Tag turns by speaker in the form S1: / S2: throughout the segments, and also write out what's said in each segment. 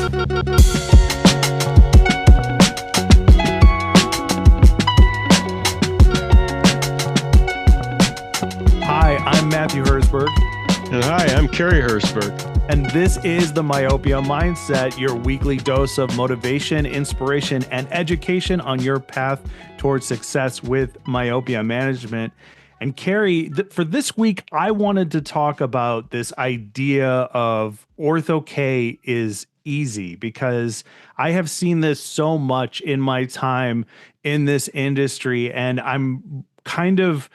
S1: Hi, I'm Matthew Hersberg.
S2: And hi, I'm Kerry Hersberg.
S1: And this is the Myopia Mindset, your weekly dose of motivation, inspiration, and education on your path towards success with myopia management. And Kerry, for this week, I wanted to talk about this idea of Ortho-K is easy, because I have seen this so much in my time in this industry, and I'm kind of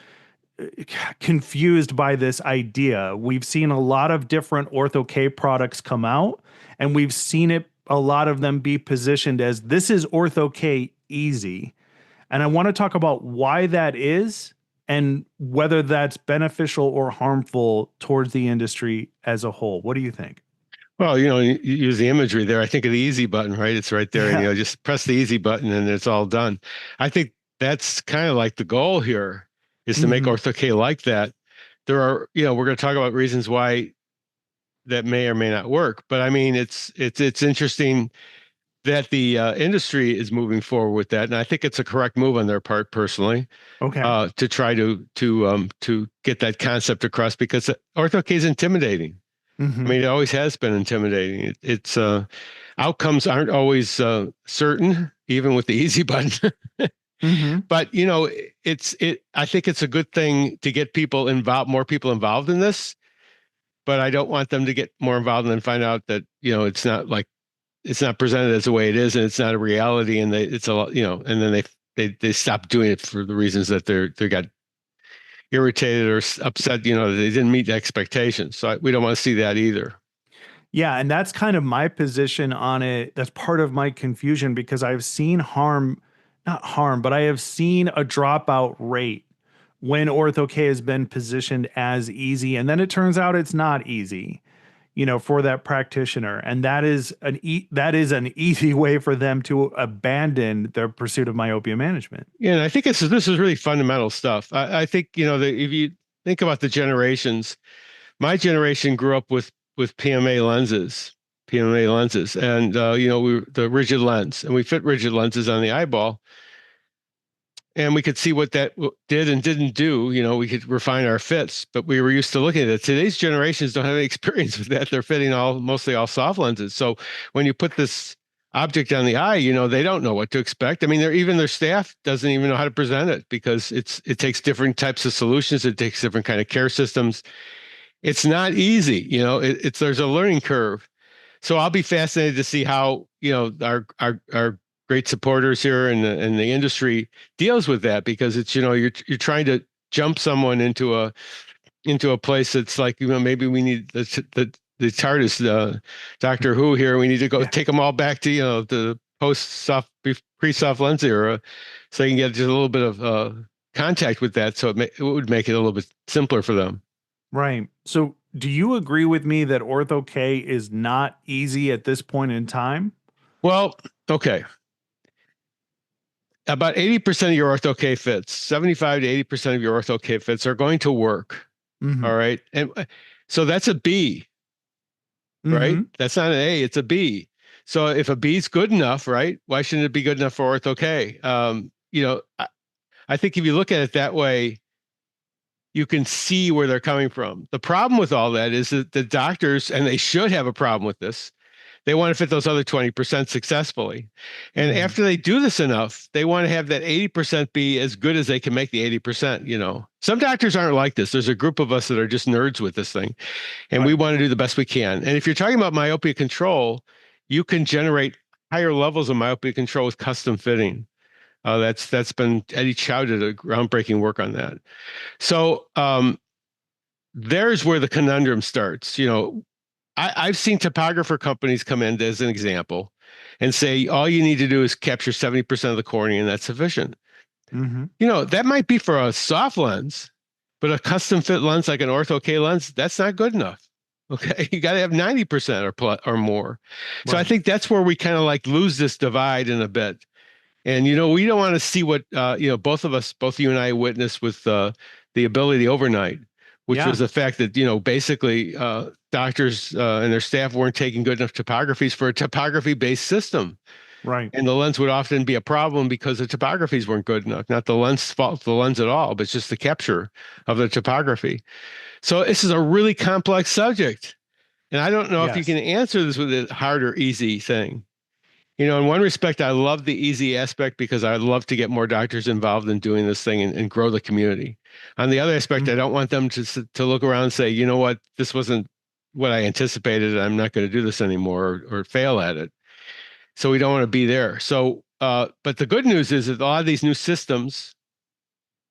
S1: confused by this idea. We've seen a lot of different Ortho-K products come out, and we've seen a lot of them be positioned as this is Ortho-K easy. And I want to talk about why that is and whether that's beneficial or harmful towards the industry as a whole. What do you think?
S2: Well, you use the imagery there. I think of the easy button, right? It's right there.
S1: Yeah.
S2: And, just press the easy button and it's all done. I think that's kind of like the goal here, is to make Ortho-K like that. There are, we're going to talk about reasons why that may or may not work. But I mean, it's interesting that the industry is moving forward with that, and I think it's a correct move on their part, personally.
S1: Okay.
S2: To try to get that concept across, because Ortho-K is intimidating. I mean, it always has been intimidating. It's outcomes aren't always certain, even with the easy button. But I think it's a good thing to get people involved, more people involved in this. But I don't want them to get more involved and then find out that it's not presented as the way it is, and it's not a reality, and it's a lot, and then they stop doing it for the reasons that they got irritated or upset, they didn't meet the expectations. So we don't want to see that either.
S1: Yeah, and that's kind of my position on it. That's part of my confusion, because I've seen not harm, but I have seen a dropout rate when Ortho-K has been positioned as easy, and then it turns out it's not easy, for that practitioner. And that is an easy way for them to abandon their pursuit of myopia management.
S2: Yeah, and I think this is really fundamental stuff. I think, if you think about the generations, my generation grew up with PMA lenses, and the rigid lens, and we fit rigid lenses on the eyeball, and we could see what that did and didn't do. We could refine our fits, but we were used to looking at it. Today's generations don't have any experience with that. They're fitting mostly all soft lenses. So when you put this object on the eye, they don't know what to expect. I mean, even their staff doesn't even know how to present it, because it takes different types of solutions. It takes different kind of care systems. It's not easy. There's a learning curve. So I'll be fascinated to see how, our great supporters here in the industry deals with that, because it's, you're trying to jump someone into a place that's like, maybe we need the TARDIS, Doctor Who here. We need to go take them all back to, the pre-soft lens era, so you can get just a little bit of contact with that. So it would make it a little bit simpler for them.
S1: Right. So do you agree with me that Ortho-K is not easy at this point in time?
S2: Well, okay. About 80% of your Ortho-K fits, 75 to 80% of your Ortho-K fits are going to work. All right. And so that's a B, right? That's not an A, it's a B. So if a B is good enough, right, why shouldn't it be good enough for Ortho-K? I think if you look at it that way, you can see where they're coming from. The problem with all that is that the doctors, and they should have a problem with this, they want to fit those other 20% successfully. And after they do this enough, they want to have that 80% be as good as they can make the 80%. Some doctors aren't like this. There's a group of us that are just nerds with this thing, and we want to do the best we can. And if you're talking about myopia control, you can generate higher levels of myopia control with custom fitting. That's been, Eddie Chow did a groundbreaking work on that. So there's where the conundrum starts. I've seen topographer companies come in as an example and say, all you need to do is capture 70% of the cornea, and that's sufficient. That might be for a soft lens, but a custom fit lens like an Ortho-K lens, that's not good enough. Okay, you got to have 90% or more. So I think that's where we kind of like lose this divide in a bit. And, we don't want to see what, both you and I witnessed with the ability overnight. which was
S1: Yeah.
S2: the fact that, basically doctors and their staff weren't taking good enough topographies for a topography-based system.
S1: Right.
S2: And the lens would often be a problem because the topographies weren't good enough. Not the lens fault the lens at all, but just the capture of the topography. So this is a really complex subject. And I don't know if you
S1: Yes.
S2: can answer this with a hard or easy thing. In one respect, I love the easy aspect because I love to get more doctors involved in doing this thing and grow the community. On the other aspect, I don't want them to look around and say, you know what, this wasn't what I anticipated. I'm not going to do this anymore or fail at it. So we don't want to be there. So, but the good news is that a lot of these new systems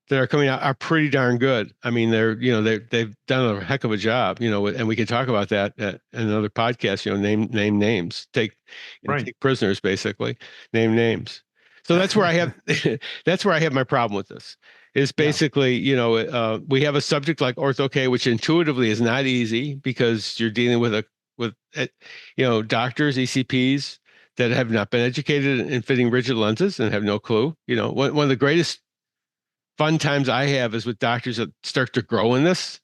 S2: that are coming out are pretty darn good. I mean, they've done a heck of a job, and we can talk about that at another podcast, name names,
S1: Right.
S2: take prisoners, basically, name names. So that's where I have, that's where I have my problem with this is
S1: Yeah.
S2: basically, we have a subject like Ortho-K, which intuitively is not easy because you're dealing with doctors, ECPs that have not been educated in fitting rigid lenses and have no clue. One of the greatest fun times I have is with doctors that start to grow in this,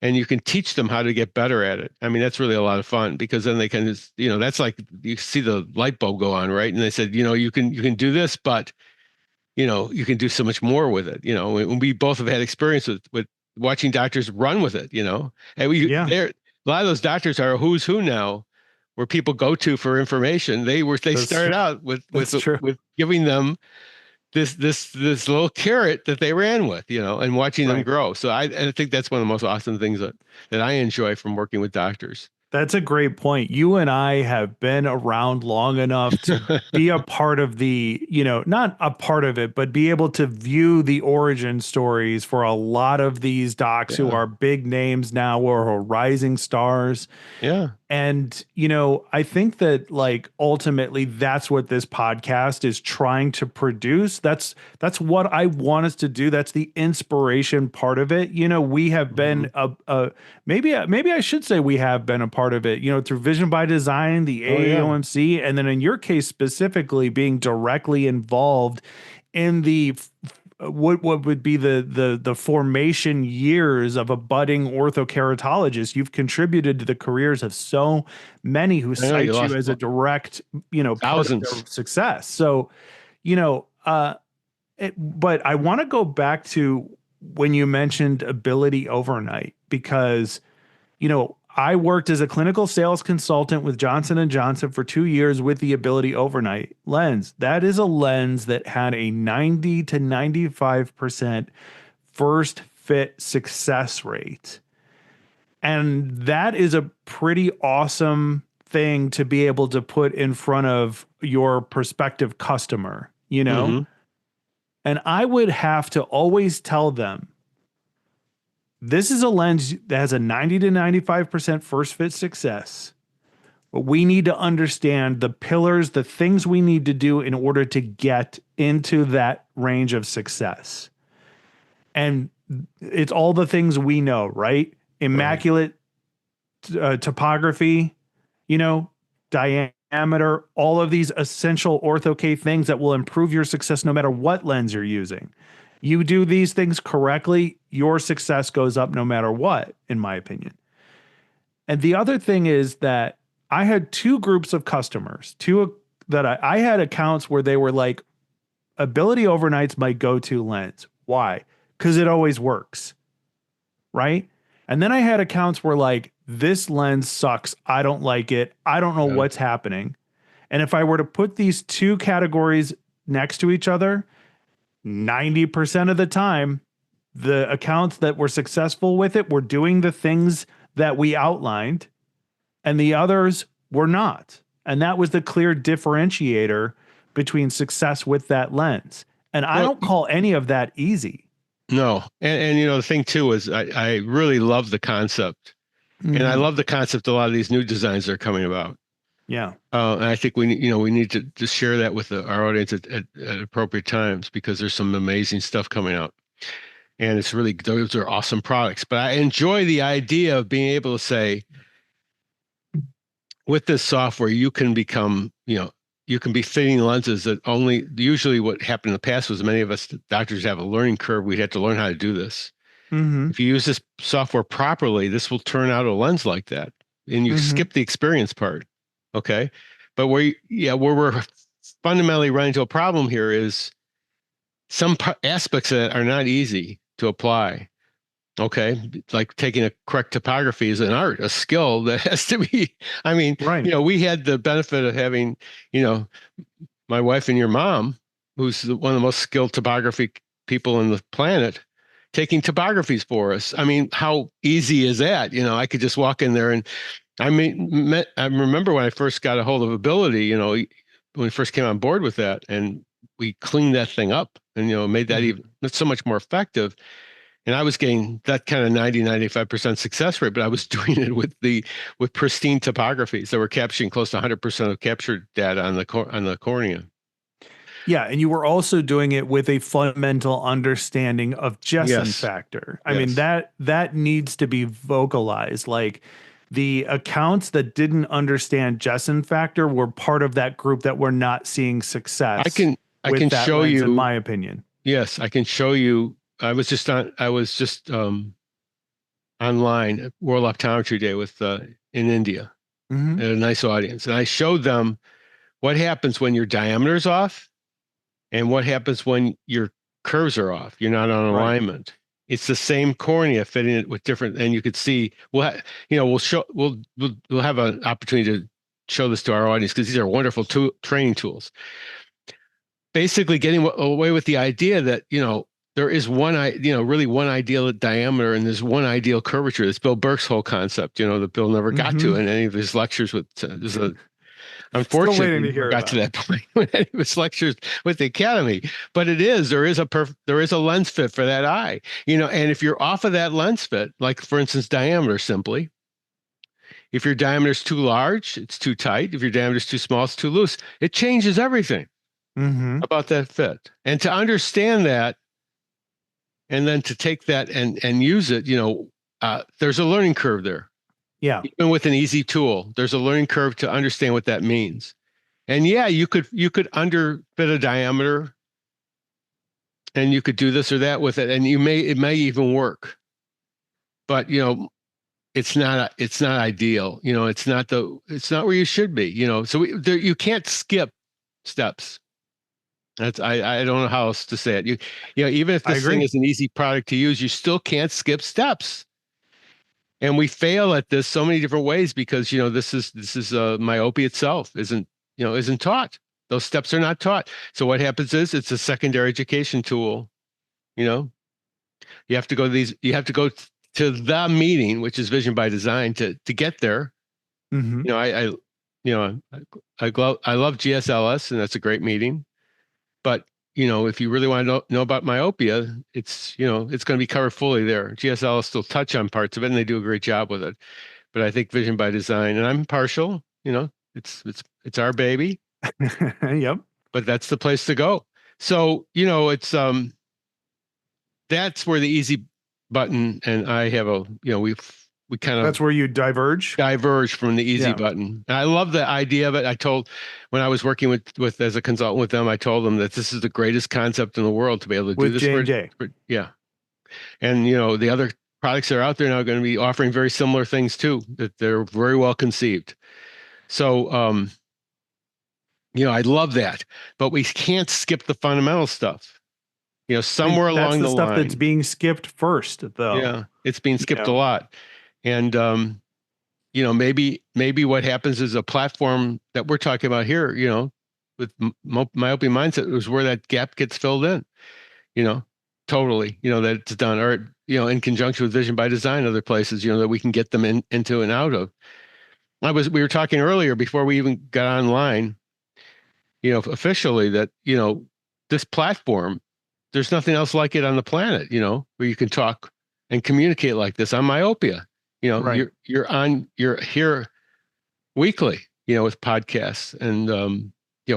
S2: and you can teach them how to get better at it. I mean, that's really a lot of fun because then they can just, that's like you see the light bulb go on, right? And they said, you can do this, but you can do so much more with it. When we both have had experience with watching doctors run with it, and
S1: Yeah.
S2: a lot of those doctors are a who's who now, where people go to for information. They
S1: That's true.
S2: started out with
S1: That's true.
S2: giving them this little carrot that they ran with, and watching them
S1: Right.
S2: grow. So I think that's one of the most awesome things that I enjoy from working with doctors.
S1: That's a great point. You and I have been around long enough to be a part of the, not a part of it, but be able to view the origin stories for a lot of these docs who
S2: Yeah.
S1: are big names now or are rising stars.
S2: Yeah.
S1: And, I think that like ultimately that's what this podcast is trying to produce. That's what I want us to do. That's the inspiration part of it. We have been
S2: Mhm.
S1: maybe I should say we have been a part of it, through Vision by Design, the
S2: Oh yeah.
S1: AAOMC, and then in your case specifically being directly involved in the what would be the formation years of a budding orthokeratologist. You've contributed to the careers of so many who
S2: I know you
S1: cite you
S2: lost
S1: as a direct, part of their
S2: thousands.
S1: success. So, you know, uh, but I want to go back to when you mentioned ability overnight because I worked as a clinical sales consultant with Johnson and Johnson for 2 years with the Ability Overnight lens. That is a lens that had a 90 to 95% first fit success rate. And that is a pretty awesome thing to be able to put in front of your prospective customer.
S2: Hmm.
S1: And I would have to always tell them this is a lens that has a 90 to 95% first fit success. But we need to understand the pillars, the things we need to do in order to get into that range of success. And it's all the things we know, right?
S2: Right.
S1: Immaculate topography, you know, diameter, all of these essential Ortho-K things that will improve your success no matter what lens you're using. You do these things correctly, your success goes up no matter what, in my opinion. And the other thing is that I had two groups of customers, two that I had accounts where they were like, Ability Overnight's my go-to lens. Why? Because it always works, right? And then I had accounts where like, this lens sucks. I don't like it. I don't know
S2: Yeah.
S1: what's happening. And if I were to put these two categories next to each other, 90% of the time, the accounts that were successful with it were doing the things that we outlined, and the others were not. And that was the clear differentiator between success with that lens. And I
S2: Well,
S1: don't call any of that easy.
S2: no. And the thing too is I really love the concept. And I
S1: Mhm.
S2: love the concept of a lot of these new designs that are coming about.
S1: Yeah.
S2: And I think we need to just share that with our audience at appropriate times because there's some amazing stuff coming out. And it's really, those are awesome products. But I enjoy the idea of being able to say, with this software, you can become, you can be fitting lenses that usually what happened in the past was many of us doctors have a learning curve. We'd have to learn how to do this.
S1: Mm-hmm.
S2: If you use this software properly, this will turn out a lens like that, and you
S1: Mm-hmm.
S2: skip the experience part. Okay, but where we're fundamentally running into a problem here is some aspects that are not easy to apply. Okay, like taking a correct topography is an art, a skill that has to be. I mean,
S1: Right.
S2: we had the benefit of having, you know, my wife and your mom, who's one of the most skilled topography people on the planet, taking topographies for us. I mean, how easy is that? I could just walk in there and I remember when I first got a hold of Ability, when we first came on board with that, and we cleaned that thing up and, made that even so much more effective. And I was getting that kind of 95% success rate, but I was doing it with pristine topographies that were capturing close to 100% of captured data on the cornea.
S1: Yeah, and you were also doing it with a fundamental understanding of Jessen
S2: Yes.
S1: factor. I mean,
S2: Yes.
S1: that needs to be vocalized. Like the accounts that didn't understand Jessen factor were part of that group that were not seeing
S2: I
S1: success
S2: can I
S1: with
S2: can
S1: that
S2: show
S1: lens, in
S2: you.
S1: my opinion.
S2: Yes, I can show you. I was just online at World Optometry Day with in India
S1: Mm-hmm.
S2: at a nice audience, and I showed them what happens when your diameter's off and what happens when your curves are off. You're not on
S1: Right.
S2: alignment. It's the same cornea fitting it with different, and you could see. We'll have an opportunity to show this to our audience because these are wonderful training tools. Basically, getting away with the idea that there is really one ideal diameter and there's one ideal curvature. That's Bill Burke's whole concept. That Bill never got to
S1: Mm-hmm.
S2: in any of his lectures with.
S1: Still
S2: Unfortunately,
S1: waiting
S2: he
S1: to
S2: never
S1: hear
S2: got to
S1: about it.
S2: that point with any of his lectures with the Academy. But there is a lens fit for that eye. And if you're off of that lens fit, like for instance, diameter simply, if your diameter is too large, it's too tight. If your diameter is too small, it's too loose. It changes everything
S1: Mm-hmm.
S2: about that fit. And to understand that, and then to take that and use it, there's a learning curve there.
S1: Yeah.
S2: Even with an easy tool, there's a learning curve to understand what that means. And yeah, you could underfit a diameter, and you could do this or that with it, and it may even work. But it's not ideal. It's not where you should be. So you can't skip steps. I don't know how else to say it. Even if
S1: I
S2: this thing
S1: agree.
S2: is an easy product to use, you still can't skip steps. And we fail at this so many different ways because this is myopia itself isn't taught. Those steps are not taught. So what happens is it's a secondary education tool. You know, you have to go to the meeting, which is Vision by Design, to get there.
S1: Mm-hmm.
S2: I I love GSLS, and that's a great meeting. But if you really want to know about myopia, it's going to be covered fully there. GSL still touch on parts of it, and they do a great job with it. But I think Vision by Design, and I'm partial. It's our baby,
S1: Yep.
S2: but that's the place to go. So it's that's where the easy button, and I have we kind of
S1: That's where you diverge.
S2: diverge from the easy
S1: Yeah.
S2: button. And I love the idea of it. When I was working with as a consultant with them, I told them that this is the greatest concept in the world to be able to do
S1: With
S2: this
S1: J&J.
S2: yeah. And the other products that are out there now are going to be offering very similar things too, that they're very well conceived. So I love that. But we can't skip the fundamental stuff.
S1: I mean,
S2: Somewhere
S1: that's
S2: along
S1: the
S2: the
S1: stuff that's
S2: line.
S1: being skipped first, though.
S2: Yeah, it's being skipped a
S1: Yeah.
S2: lot. And maybe what happens is a platform that we're talking about here, with myopia mindset is where that gap gets filled in, you know, totally, that it's done, or in conjunction with Vision by Design, other places, that we can get them into and out of. We were talking earlier before we even got online, officially that this platform, there's nothing else like it on the planet, where you can talk and communicate like this on myopia.
S1: Right.
S2: You're here weekly, with podcasts and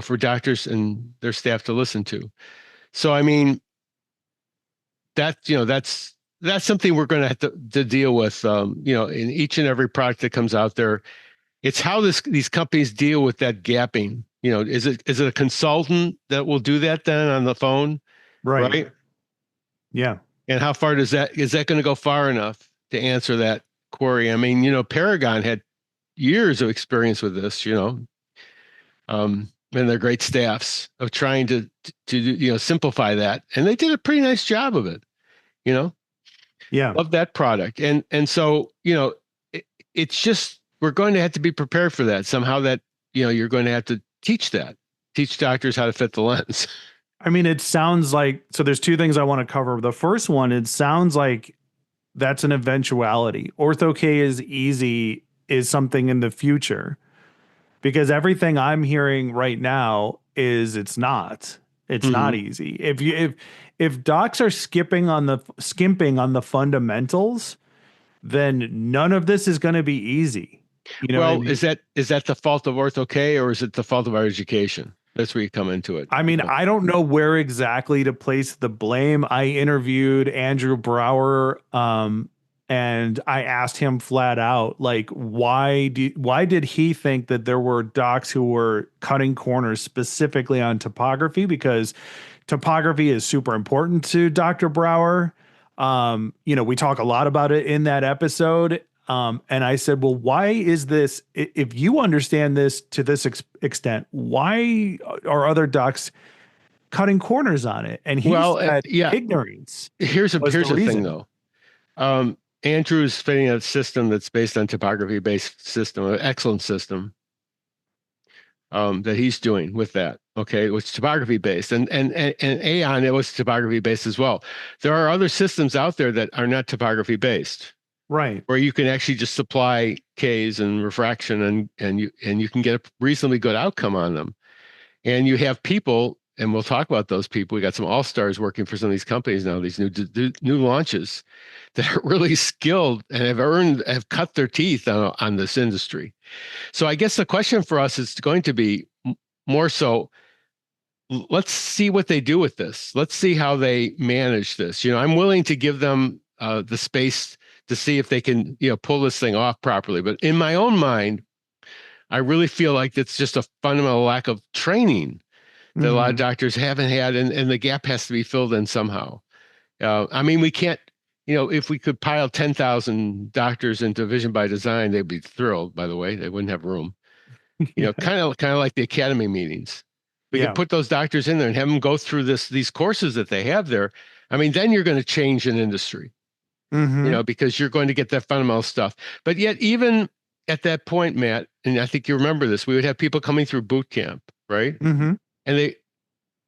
S2: for doctors and their staff to listen to. So I mean, that's something we're going to have to deal with, in each and every product that comes out there. It's how these companies deal with that gapping. Is it a consultant that will do that then on the phone,
S1: Right.
S2: right?
S1: Yeah.
S2: And how far is that going to go far enough to answer that query? I mean, Paragon had years of experience with this, and their great staffs of trying to simplify that, and they did a pretty nice job of it. You know,
S1: Yeah.
S2: Love that product, and so it's just we're going to have to be prepared for that somehow. That you're going to have to teach doctors how to fit the lens.
S1: I mean, it sounds like, so there's two things I want to cover. The first one, it sounds like that's an eventuality. Ortho-K is easy is something in the future, because everything I'm hearing right now is it's not. It's not easy. If docs are skimping on the fundamentals, then none of this is going to be easy. You know what I mean?
S2: Is that the fault of Ortho-K, or is it the fault of our education? That's where you come into it.
S1: I mean, I don't know where exactly to place the blame. I interviewed Andrew Brower, and I asked him flat out, like, why did he think that there were docs who were cutting corners specifically on topography? Because topography is super important to Dr. Brower. We talk a lot about it in that episode. And I said, well, why is this? If you understand this to this extent, why are other docs cutting corners on it? And he said, ignorance.
S2: Here's the thing, though. Andrew is fitting a system that's based on topography-based system, an excellent system that he's doing with that. Okay, it was topography-based, and Aon, it was topography-based as well. There are other systems out there that are not topography-based.
S1: Right.
S2: Where you can actually just supply Ks and refraction, and you can get a reasonably good outcome on them. And you have people, and we'll talk about those people. We got some all-stars working for some of these companies now, these new launches that are really skilled and have cut their teeth on this industry. So I guess the question for us is going to be more so, let's see what they do with this. Let's see how they manage this. I'm willing to give them the space to see if they can, pull this thing off properly. But in my own mind, I really feel like it's just a fundamental lack of training that a lot of doctors haven't had, and the gap has to be filled in somehow. I mean, we can't, if we could pile 10,000 doctors into Vision by Design, they'd be thrilled, by the way. They wouldn't have room. Kind of like the academy meetings. We could put those doctors in there and have them go through these courses that they have there. I mean, then you're going to change an industry. Because you're going to get that fundamental stuff. But yet, even at that point, Matt, and I think you remember this, we would have people coming through boot camp, right? And they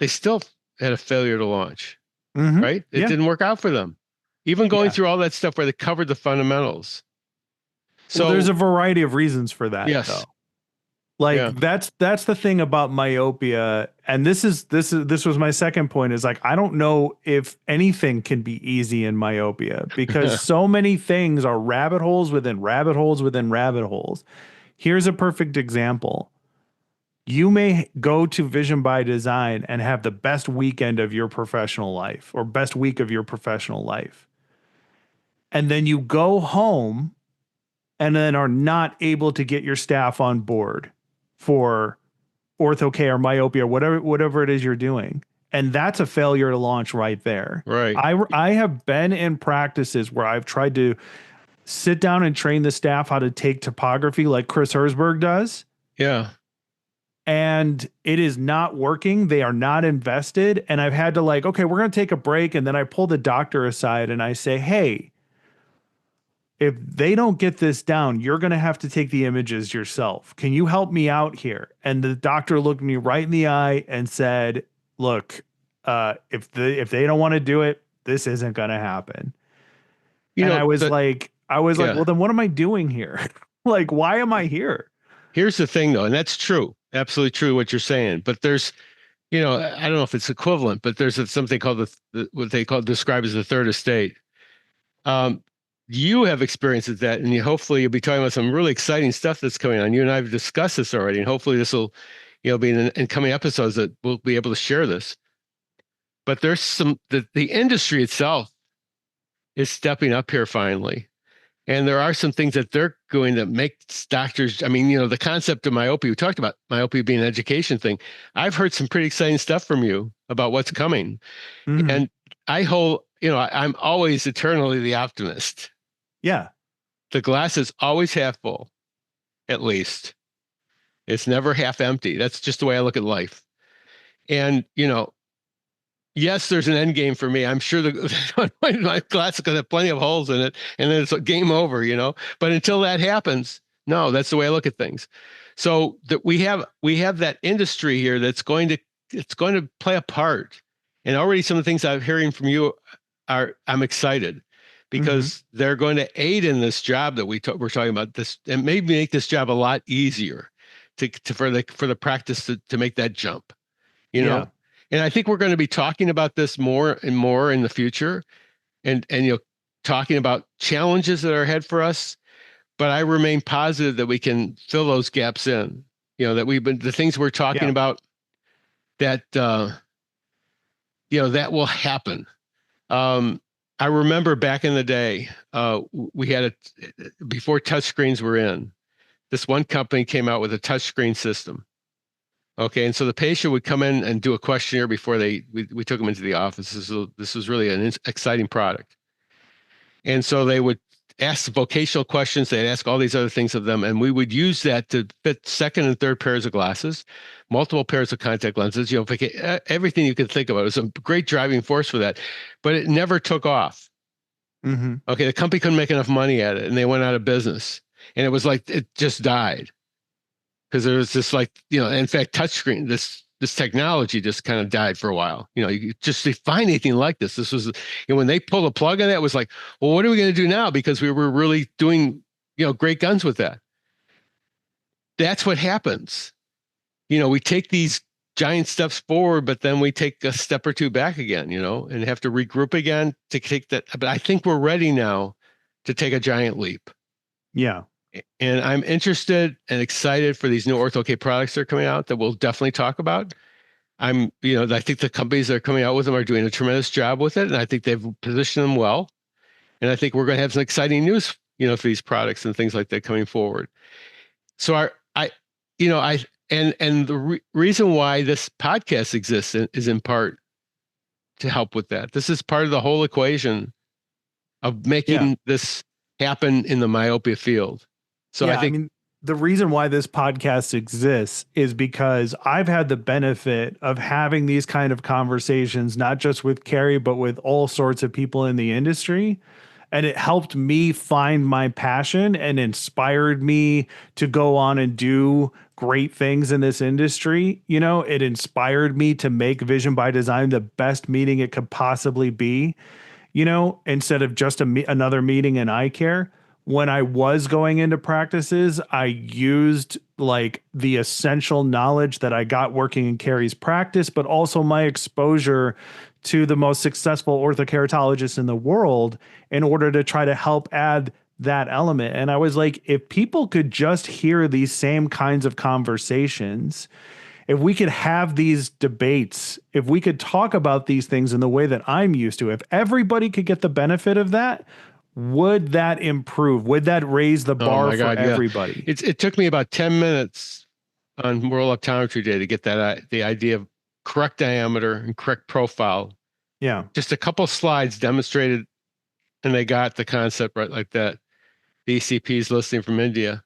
S2: still had a failure to launch, right? It didn't work out for them. Even going through all that stuff where they covered the fundamentals. So
S1: there's a variety of reasons for that.
S2: Yes.
S1: Though. Like that's the thing about myopia, and this was my second point, is like, I don't know if anything can be easy in myopia, because so many things are rabbit holes within rabbit holes within rabbit holes. Here's a perfect example. You may go to Vision by Design and have the best weekend of your professional life, or best week of your professional life. And then you go home and then are not able to get your staff on board for Ortho-K or myopia, whatever it is you're doing. And that's a failure to launch right there.
S2: Right.
S1: I have been in practices where I've tried to sit down and train the staff how to take topography like Chris Herzberg does.
S2: Yeah.
S1: And it is not working. They are not invested. And I've had to okay, we're going to take a break. And then I pull the doctor aside and I say, hey, if they don't get this down, you're going to have to take the images yourself. Can you help me out here? And the doctor looked me right in the eye and said, look, if they don't want to do it, this isn't going to happen. I was like, well, then what am I doing here? Like, why am I here?
S2: Here's the thing, though, and that's true. Absolutely true what you're saying. But there's, I don't know if it's equivalent, but there's something called what they describe as the third estate. You have experiences that, and hopefully you'll be talking about some really exciting stuff that's coming on. You and I have discussed this already, and hopefully this will, be in coming episodes that we'll be able to share this. But there's the industry itself is stepping up here finally. And there are some things that they're doing that make doctors, I mean, the concept of myopia, we talked about myopia being an education thing. I've heard some pretty exciting stuff from you about what's coming. And I hold, I'm always eternally the optimist.
S1: Yeah.
S2: The glass is always half full, at least. It's never half empty. That's just the way I look at life. And, yes, there's an end game for me. I'm sure my glass is going to have plenty of holes in it, and then it's a game over, But until that happens, no, that's the way I look at things. So that we have that industry here it's going to play a part. And already some of the things I'm hearing from you I'm excited because they're going to aid in this job that we're talking about this, and maybe make this job a lot easier for the practice to make that jump,
S1: Yeah.
S2: And I think we're going to be talking about this more and more in the future, and talking about challenges that are ahead for us. But I remain positive that we can fill those gaps in. That the things we're talking about, that that will happen. I remember back in the day, we had before touchscreens were in. This one company came out with a touchscreen system. Okay, and so the patient would come in and do a questionnaire before we took them into the office. This was really an exciting product. And so they would ask the vocational questions. They'd ask all these other things of them, and we would use that to fit second and third pairs of glasses, multiple pairs of contact lenses. Everything you could think of. It was a great driving force for that, but it never took off. Okay, the company couldn't make enough money at it, and they went out of business. And it was like it just died because there was this in fact, touchscreen. This technology just kind of died for a while. You just to find anything like this. This was, when they pulled the plug on that, it was like, well, what are we going to do now? Because we were really doing, great guns with that. That's what happens. We take these giant steps forward, but then we take a step or two back again, and have to regroup again to take that. But I think we're ready now to take a giant leap.
S1: Yeah.
S2: And I'm interested and excited for these new Ortho-K products that are coming out that we'll definitely talk about. I think the companies that are coming out with them are doing a tremendous job with it, and I think they've positioned them well. And I think we're going to have some exciting news, for these products and things like that coming forward. So the reason why this podcast exists is in part to help with that. This is part of the whole equation of making this happen in the myopia field. So I think
S1: the reason why this podcast exists is because I've had the benefit of having these kind of conversations, not just with Carrie, but with all sorts of people in the industry. And it helped me find my passion and inspired me to go on and do great things in this industry. It inspired me to make Vision by Design the best meeting it could possibly be, instead of just another meeting in eye care. When I was going into practices, I used the essential knowledge that I got working in Carrie's practice, but also my exposure to the most successful orthokeratologists in the world in order to try to help add that element. And I was like, if people could just hear these same kinds of conversations, if we could have these debates, if we could talk about these things in the way that I'm used to, if everybody could get the benefit of that, would that improve? Would that raise the bar for everybody?
S2: Yeah. It took me about 10 minutes on World Optometry Day to get the idea of correct diameter and correct profile.
S1: Yeah.
S2: Just a couple slides demonstrated, and they got the concept right like that. The ECPs listening from India.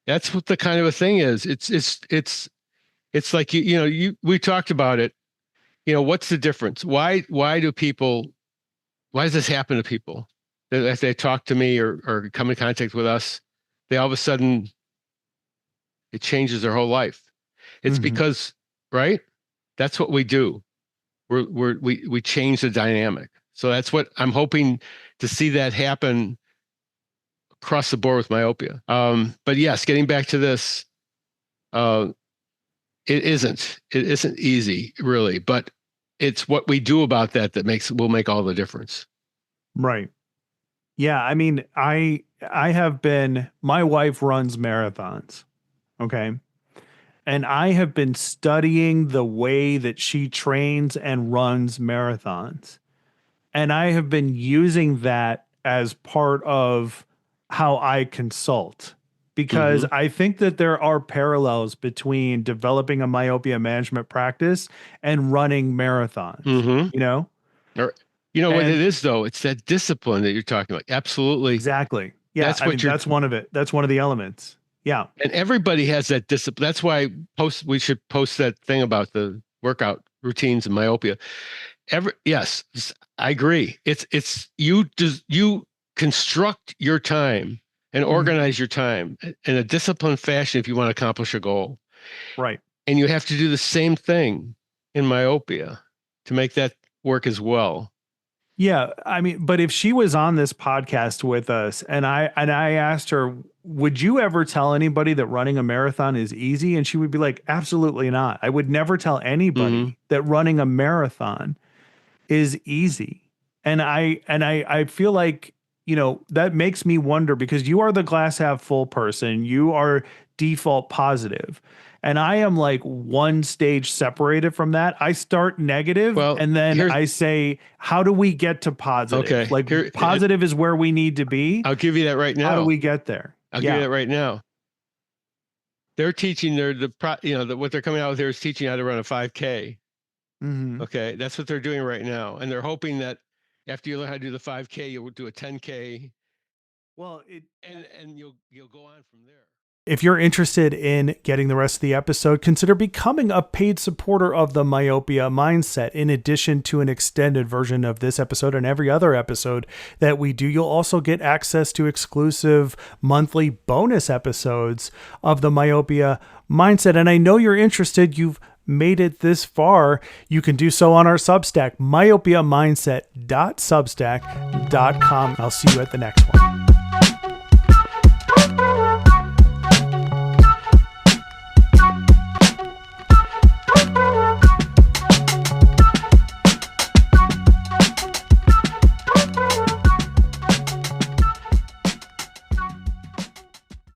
S2: That's what the kind of a thing is. It's like we talked about it. What's the difference? Why does this happen to people? As they talk to me or come in contact with us, they all of a sudden, it changes their whole life. It's because, right? That's what we do. We change the dynamic. So that's what I'm hoping to see that happen across the board with myopia. But yes, getting back to this, it isn't easy really, but it's what we do about that will make all the difference.
S1: Right. Yeah, I have been, my wife runs marathons, okay? And I have been studying the way that she trains and runs marathons. And I have been using that as part of how I consult, because I think that there are parallels between developing a myopia management practice and running marathons,
S2: You know what it is, though? It's that discipline that you're talking about. Absolutely.
S1: Exactly. Yeah. That's one of it. That's one of the elements. Yeah.
S2: And everybody has that discipline. That's why we should post that thing about the workout routines and myopia. Yes, I agree. It's you construct your time and organize your time in a disciplined fashion if you want to accomplish a goal.
S1: Right.
S2: And you have to do the same thing in myopia to make that work as well.
S1: Yeah, I mean, but if she was on this podcast with us and I asked her, would you ever tell anybody that running a marathon is easy? And she would be like, absolutely not. I would never tell anybody that running a marathon is easy. And I feel like, you know, that makes me wonder, because you are the glass half full person. You are default positive. And I am like one stage separated from that. I start negative, and then I say, how do we get to positive?
S2: Okay.
S1: Like positive is where we need to be.
S2: I'll give you that right now.
S1: How do we get there?
S2: I'll give you that right now. They're teaching what they're coming out with here is teaching how to run a 5K. Okay. That's what they're doing right now. And they're hoping that after you learn how to do the 5K, you'll do a 10K.
S1: Well,
S2: and you'll go on from there.
S1: If you're interested in getting the rest of the episode, consider becoming a paid supporter of the Myopia Mindset. In addition to an extended version of this episode and every other episode that we do, you'll also get access to exclusive monthly bonus episodes of the Myopia Mindset. And I know you're interested. You've made it this far. You can do so on our Substack, myopiamindset.substack.com. I'll see you at the next one.